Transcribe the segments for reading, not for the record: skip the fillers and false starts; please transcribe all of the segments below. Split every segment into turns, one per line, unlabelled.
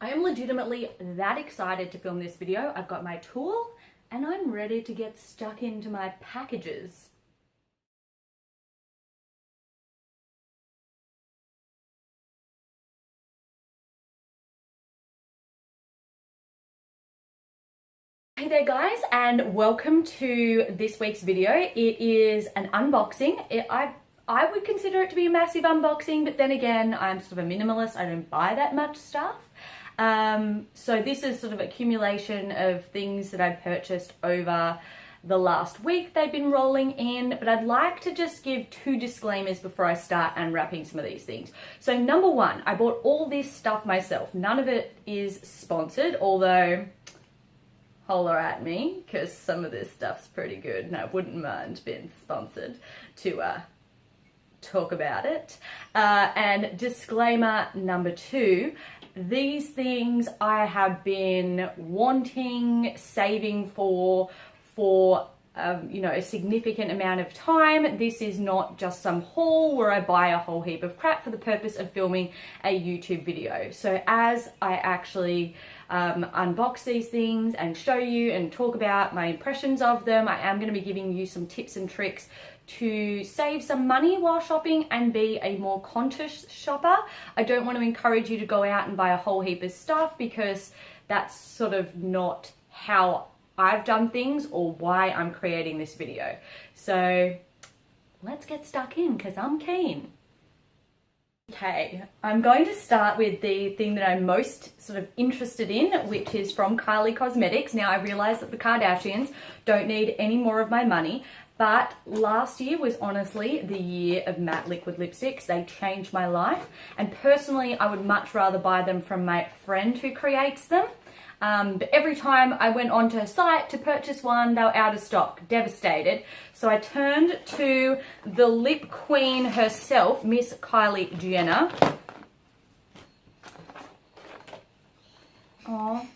I am legitimately that excited to film this video. I've got my tool and I'm ready to get stuck into my packages. Hey there guys, and welcome to this week's video. It is an unboxing. I would consider it to be a massive unboxing, but then again, I'm sort of a minimalist. I don't buy that much stuff. So this is sort of accumulation of things that I've purchased over the last week. They've been rolling in, but I'd like to just give two disclaimers before I start unwrapping some of these things. So number one, I bought all this stuff myself. None of it is sponsored, although holler at me because some of this stuff's pretty good and I wouldn't mind being sponsored to talk about it. And disclaimer number two, these things I have been wanting, saving for you know, a significant amount of time. This is not just some haul where I buy a whole heap of crap for the purpose of filming a YouTube video. So as I actually unbox these things and show you and talk about my impressions of them, I am going to be giving you some tips and tricks to save some money while shopping and be a more conscious shopper. I don't want to encourage you to go out and buy a whole heap of stuff because that's sort of not how I've done things or why I'm creating this video. So let's get stuck in because I'm keen. Okay, I'm going to start with the thing that I'm most sort of interested in, which is from Kylie Cosmetics. Now I realize that the Kardashians don't need any more of my money, but last year was honestly the year of matte liquid lipsticks. They changed my life, and personally I would much rather buy them from my friend who creates them. But every time I went onto her site to purchase one, they were out of stock, devastated. So I turned to the lip queen herself, Miss Kylie Jenner. Oh,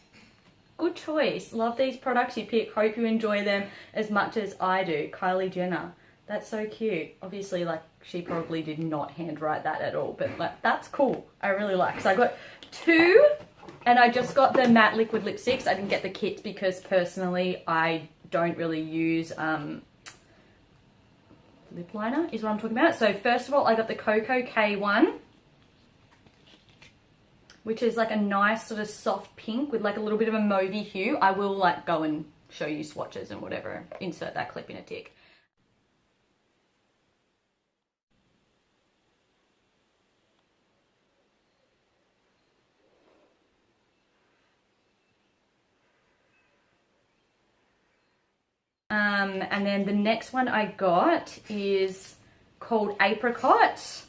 good choice. Love these products you pick. Hope you enjoy them as much as I do. Kylie Jenner. That's so cute. Obviously, like, she probably did not handwrite that at all, but like, that's cool. I really like. So I got two. And I just got the matte liquid lipsticks. I didn't get the kits because personally I don't really use lip liner is what I'm talking about. So first of all, I got the Cocoa K one, which is like a nice sort of soft pink with like a little bit of a mauvey hue. I will like go and show you swatches and whatever. Insert that clip in a tick. And then the next one I got is called Apricot,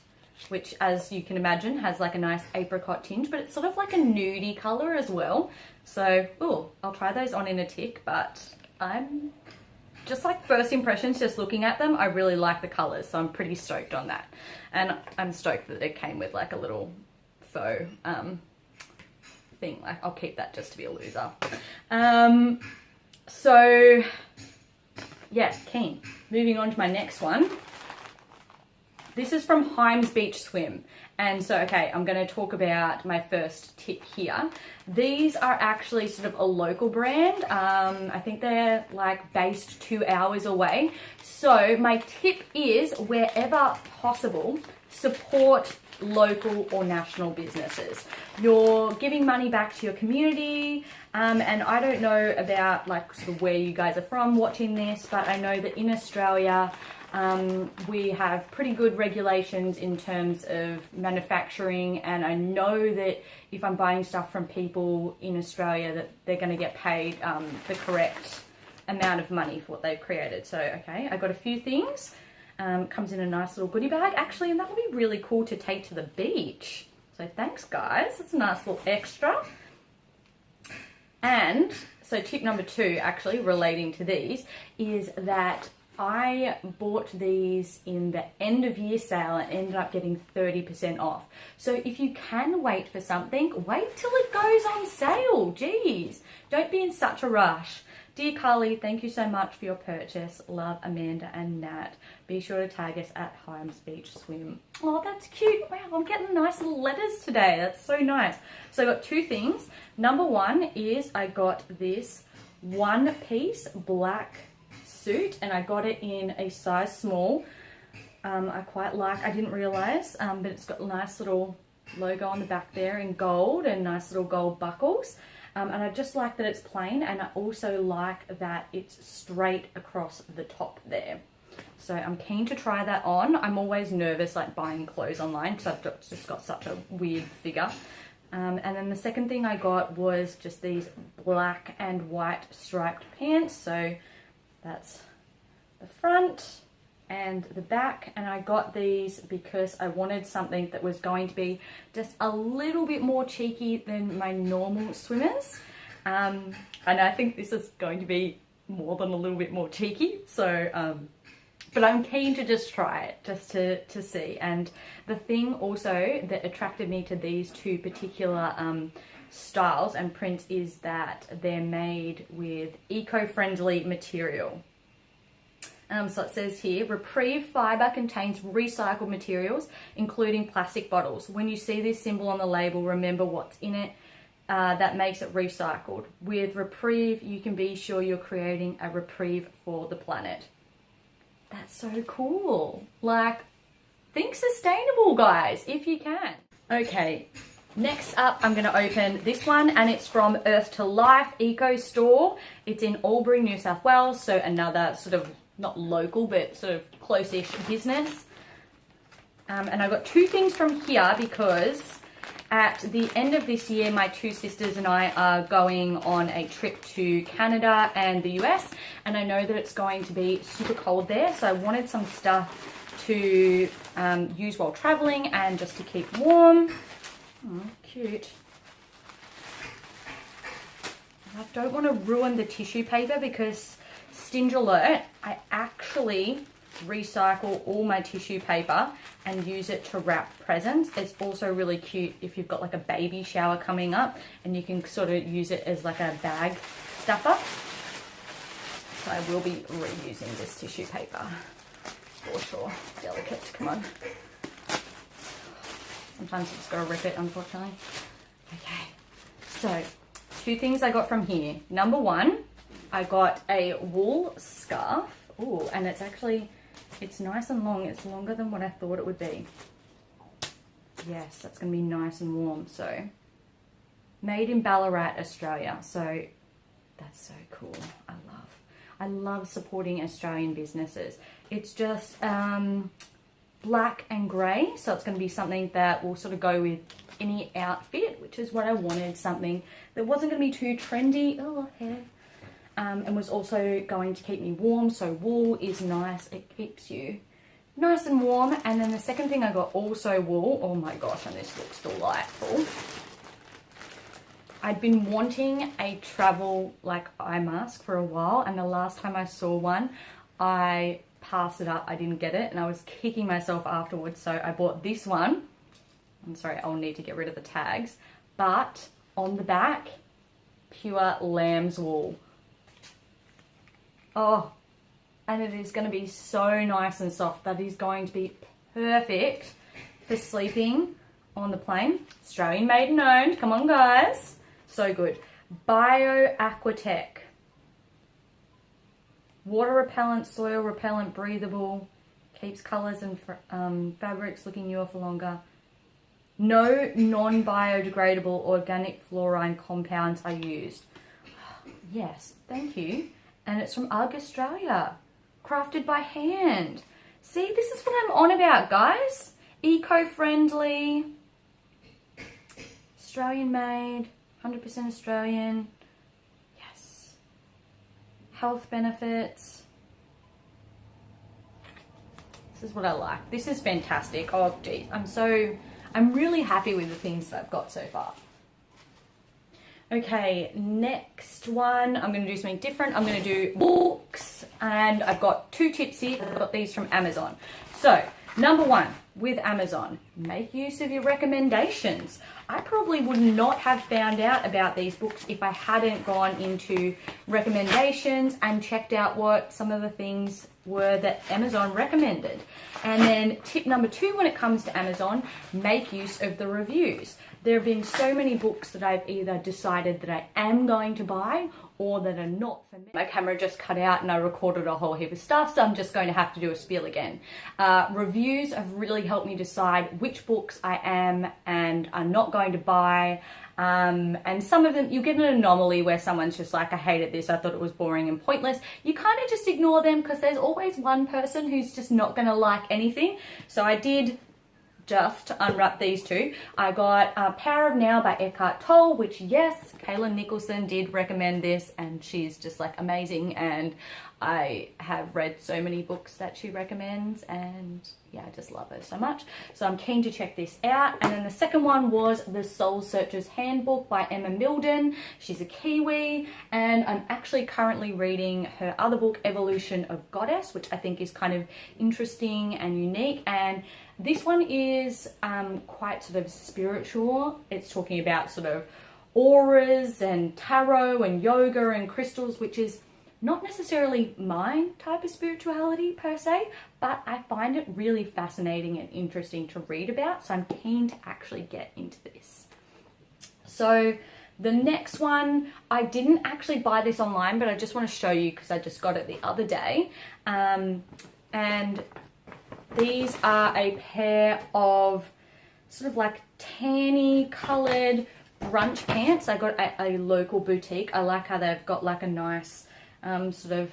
which, as you can imagine, has like a nice apricot tinge, but it's sort of like a nudie color as well. So, ooh, I'll try those on in a tick, but I'm just like first impressions, just looking at them, I really like the colors, so I'm pretty stoked on that. And I'm stoked that it came with like a little faux thing. Like, I'll keep that just to be a loser. So yeah, keen. Moving on to my next one. This is from Hyams Beach Swim. And so, okay, I'm going to talk about my first tip here. These are actually sort of a local brand. I think they're like based 2 hours away. So my tip is, wherever possible, support local or national businesses. You're giving money back to your community, and I don't know about like sort of where you guys are from watching this, but I know that in Australia we have pretty good regulations in terms of manufacturing, and I know that if I'm buying stuff from people in Australia that they're going to get paid the correct amount of money for what they've created. So okay, I got a few things. Comes in a nice little goodie bag, actually, and that would be really cool to take to the beach. So thanks, guys. It's a nice little extra. And so tip number two, actually, relating to these, is that I bought these in the end of year sale and ended up getting 30% off. So if you can wait for something, wait till it goes on sale. Geez, don't be in such a rush. Dear Carly, thank you so much for your purchase. Love, Amanda and Nat. Be sure to tag us at Hyams Beach Swim. Oh, that's cute. Wow, I'm getting nice little letters today. That's so nice. So I got two things. Number one is I got this one-piece black suit, and I got it in a size small. I quite like, I didn't realize, but it's got a nice little logo on the back there in gold and nice little gold buckles. And I just like that it's plain, and I also like that it's straight across the top there. So I'm keen to try that on. I'm always nervous like buying clothes online because I've just got such a weird figure. And then the second thing I got was just these black and white striped pants. So that's the front and the back, and I got these because I wanted something that was going to be just a little bit more cheeky than my normal swimmers. And I think this is going to be more than a little bit more cheeky. So, but I'm keen to just try it, just to see. And the thing also that attracted me to these two particular styles and prints is that they're made with eco-friendly material. So it says here, Reprieve Fibre contains recycled materials, including plastic bottles. When you see this symbol on the label, remember what's in it. That makes it recycled. With Reprieve, you can be sure you're creating a reprieve for the planet. That's so cool. Like, think sustainable, guys, if you can. Okay, next up, I'm going to open this one, and it's from Earth to Life Eco Store. It's in Albury, New South Wales, so another sort of not local, but sort of close-ish business. And I got two things from here because at the end of this year, my two sisters and I are going on a trip to Canada and the US, and I know that it's going to be super cold there, so I wanted some stuff to use while traveling and just to keep warm. Oh, cute. I don't want to ruin the tissue paper because, stinge alert, I actually recycle all my tissue paper and use it to wrap presents. It's also really cute if you've got like a baby shower coming up, and you can sort of use it as like a bag stuffer. So I will be reusing this tissue paper for sure. Delicate, come on. Sometimes you just gotta rip it, unfortunately. Okay, so two things I got from here. Number one, I got a wool scarf. Ooh, and it's nice and long. It's longer than what I thought it would be. Yes, that's going to be nice and warm. So, made in Ballarat, Australia. So, that's so cool. I love supporting Australian businesses. It's just black and grey. So, it's going to be something that will sort of go with any outfit, which is what I wanted. Something that wasn't going to be too trendy. Oh, hair. And was also going to keep me warm. So wool is nice. It keeps you nice and warm. And then the second thing I got, also wool. Oh my gosh, and this looks delightful. I'd been wanting a travel like eye mask for a while, and the last time I saw one, I passed it up. I didn't get it, and I was kicking myself afterwards. So I bought this one. I'm sorry, I'll need to get rid of the tags. But on the back, pure lamb's wool. Oh, and it is going to be so nice and soft. That is going to be perfect for sleeping on the plane. Australian made and owned. Come on, guys. So good. Bio Aquatech. Water repellent, soil repellent, breathable. Keeps colours and fabrics looking newer for longer. No non-biodegradable organic fluorine compounds are used. Yes, thank you. And it's from UGG Australia, crafted by hand. See, this is what I'm on about, guys. Eco-friendly, Australian made, 100% Australian. Yes. Health benefits. This is what I like. This is fantastic. Oh, geez. I'm really happy with the things that I've got so far. Okay, next one, I'm going to do something different. I'm going to do books, and I've got two tips here. I've got these from Amazon. So, number one, with Amazon, make use of your recommendations. I probably would not have found out about these books if I hadn't gone into recommendations and checked out what some of the things were that Amazon recommended. And then tip number 2 when it comes to Amazon, make use of the reviews. There have been so many books that I've either decided that I am going to buy or that are not for me. My camera just cut out and I recorded a whole heap of stuff, so I'm just going to have to do a spiel again. Reviews have really helped me decide which books I am and are not going to buy. And some of them, you get an anomaly where someone's just like, I hated this, I thought it was boring and pointless. You kind of just ignore them because there's always one person who's just not going to like anything. So I did just unwrap these two. I got Power of Now by Eckhart Tolle, which yes, Kayla Nicholson did recommend this and she's just like amazing, and I have read so many books that she recommends, and yeah, I just love her so much. So I'm keen to check this out. And then the second one was The Soul Searcher's Handbook by Emma Milden. She's a Kiwi, and I'm actually currently reading her other book, Evolution of Goddess, which I think is kind of interesting and unique. And this one is quite sort of spiritual. It's talking about sort of auras and tarot and yoga and crystals, which is not necessarily my type of spirituality per se, but I find it really fascinating and interesting to read about. So I'm keen to actually get into this. So the next one, I didn't actually buy this online, but I just want to show you because I just got it the other day. And these are a pair of sort of like tanny colored brunch pants. I got at a local boutique. I like how they've got like a nice sort of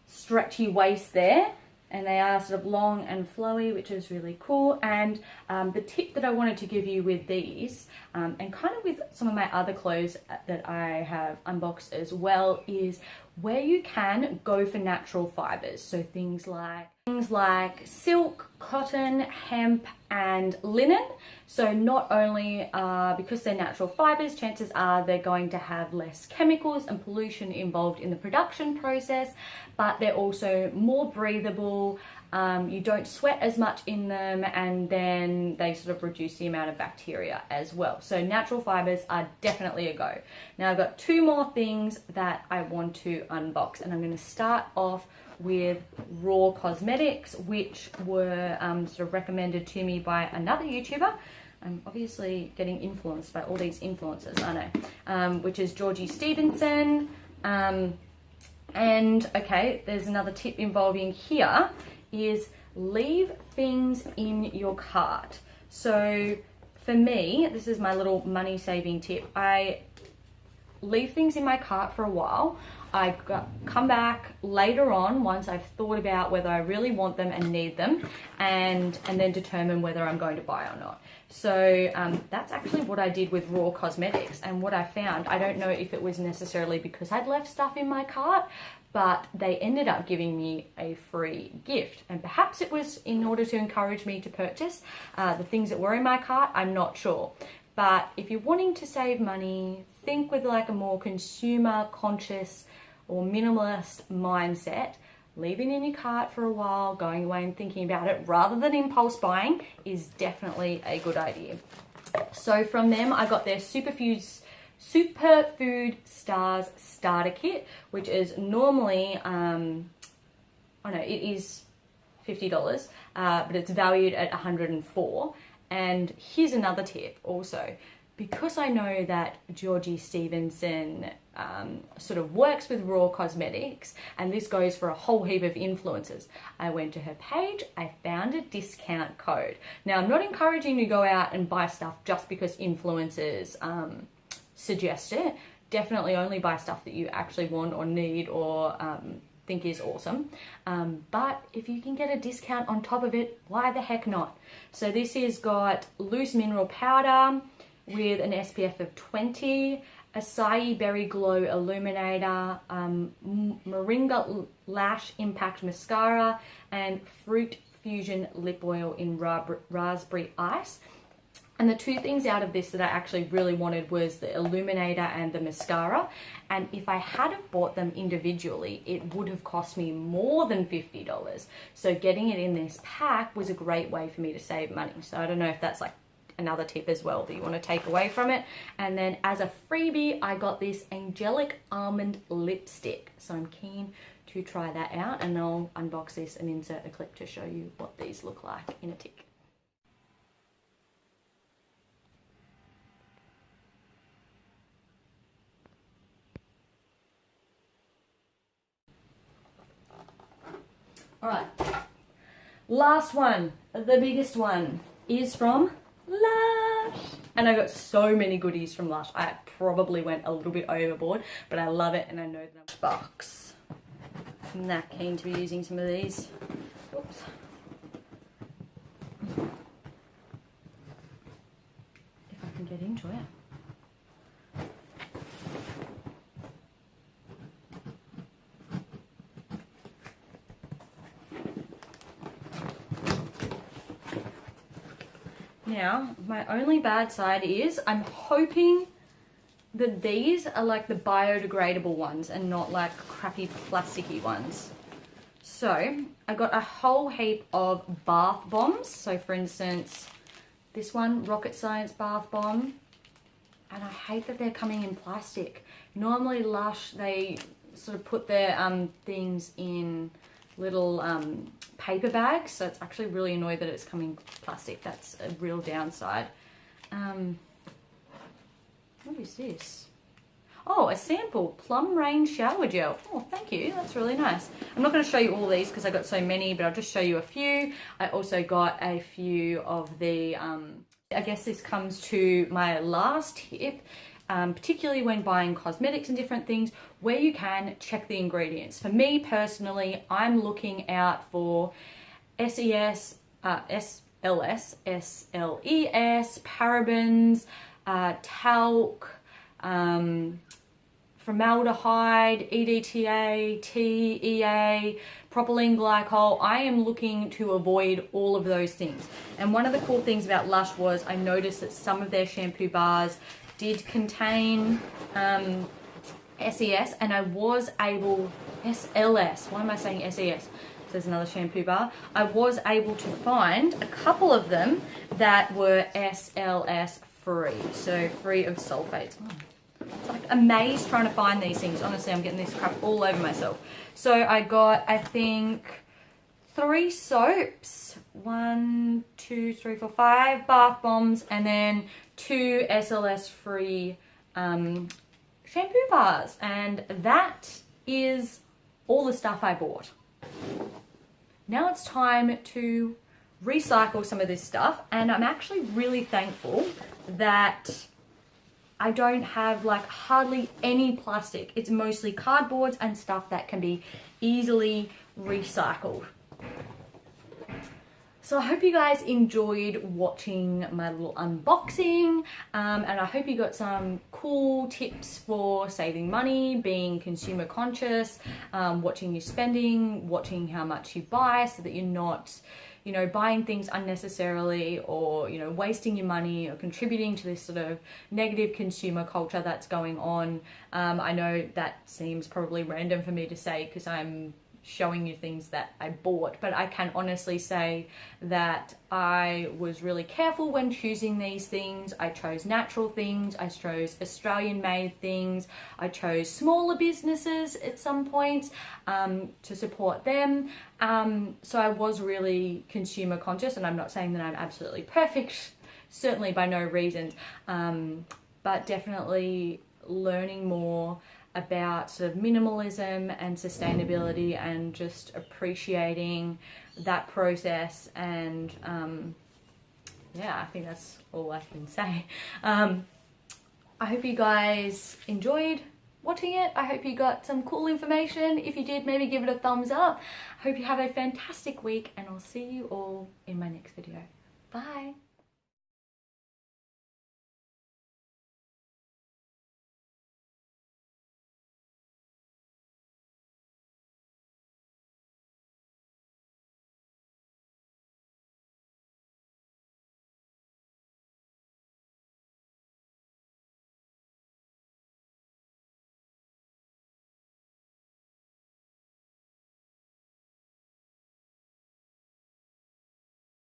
stretchy waist there, and they are sort of long and flowy, which is really cool. And the tip that I wanted to give you with these, and kind of with some of my other clothes that I have unboxed as well, is where you can go for natural fibers. So things like silk, cotton, hemp, and linen. So not only because they're natural fibers, chances are they're going to have less chemicals and pollution involved in the production process, but they're also more breathable. You don't sweat as much in them, and then they sort of reduce the amount of bacteria as well. So natural fibers are definitely a go. Now I've got 2 more things that I want to unbox, and I'm going to start off with Raww Cosmetics, which were sort of recommended to me by another YouTuber. I'm obviously getting influenced by all these influencers, I know, which is Georgie Stevenson. And okay, there's another tip involving here is leave things in your cart. So for me, this is my little money saving tip. I leave things in my cart for a while. I come back later on once I've thought about whether I really want them and need them, and then determine whether I'm going to buy or not. So that's actually what I did with Raww Cosmetics, and what I found, I don't know if it was necessarily because I'd left stuff in my cart, but they ended up giving me a free gift, and perhaps it was in order to encourage me to purchase the things that were in my cart, I'm not sure. But if you're wanting to save money, think with like a more consumer conscious or minimalist mindset, leaving in your cart for a while, going away and thinking about it rather than impulse buying is definitely a good idea. So from them, I got their Superfood Stars Starter Kit, which is normally, it is $50, but it's valued at $104. And here's another tip also. Because I know that Georgie Stevenson sort of works with Raww Cosmetics, and this goes for a whole heap of influencers, I went to her page, I found a discount code. Now, I'm not encouraging you to go out and buy stuff just because influencers suggest it. Definitely only buy stuff that you actually want or need or think is awesome. But if you can get a discount on top of it, why the heck not? So this has got loose mineral powder with an SPF of 20, Acai Berry Glow Illuminator, Moringa Lash Impact Mascara, and Fruit Fusion Lip Oil in Raspberry Ice. And the 2 things out of this that I actually really wanted was the illuminator and the mascara. And if I had have bought them individually, it would have cost me more than $50. So getting it in this pack was a great way for me to save money. So I don't know if that's like another tip as well that you want to take away from it. And then as a freebie, I got this angelic almond lipstick. So I'm keen to try that out, and I'll unbox this and insert a clip to show you what these look like in a tick. All right, last one, the biggest one, is from Lush. And I got so many goodies from Lush. I probably went a little bit overboard, but I love it, and I know that I'm box. I'm that keen to be using some of these. Oops. If I can get into it. Now, my only bad side is I'm hoping that these are like the biodegradable ones and not like crappy plasticky ones. So I got a whole heap of bath bombs. So for instance, this one, Rocket Science Bath Bomb. And I hate that they're coming in plastic. Normally Lush, they sort of put their things in little paper bags, so it's actually really annoying that it's coming plastic. That's a real downside. What is this? Oh, a sample Plum Rain shower gel. Oh, thank you, that's really nice. I'm not going to show you all these because I got so many, but I'll just show you a few. I also got a few of the I guess this comes to my last tip. Particularly when buying cosmetics and different things, where you can, check the ingredients. For me personally, I'm looking out for SLS, parabens, talc, formaldehyde, EDTA, TEA, propylene glycol. I am looking to avoid all of those things. And one of the cool things about Lush was I noticed that some of their shampoo bars did contain SES, and I was able, SLS, why am I saying SES? There's another shampoo bar. I was able to find a couple of them that were SLS free, so free of sulfates. It's like a maze trying to find these things. Honestly, I'm getting this crap all over myself. So I got, I think, 3 soaps, 1, 2, 3, 4, 5 bath bombs, and then 2 SLS free shampoo bars. And that is all the stuff I bought. Now it's time to recycle some of this stuff, and I'm actually really thankful that I don't have like hardly any plastic. It's mostly cardboards and stuff that can be easily recycled. So I hope you guys enjoyed watching my little unboxing, and I hope you got some cool tips for saving money, being consumer conscious, watching your spending, watching how much you buy so that you're not, you know, buying things unnecessarily, or, you know, wasting your money or contributing to this sort of negative consumer culture that's going on. I know that seems probably random for me to say because I'm showing you things that I bought, but I can honestly say that I was really careful when choosing these things. I chose natural things, I chose Australian made things, I chose smaller businesses at some points to support them. So I was really consumer conscious, and I'm not saying that I'm absolutely perfect, certainly by no reason, but definitely learning more about sort of minimalism and sustainability, and just appreciating that process. And yeah, I think that's all I can say. I hope you guys enjoyed watching it. I hope you got some cool information. If you did, maybe give it a thumbs up. I hope you have a fantastic week, and I'll see you all in my next video. Bye.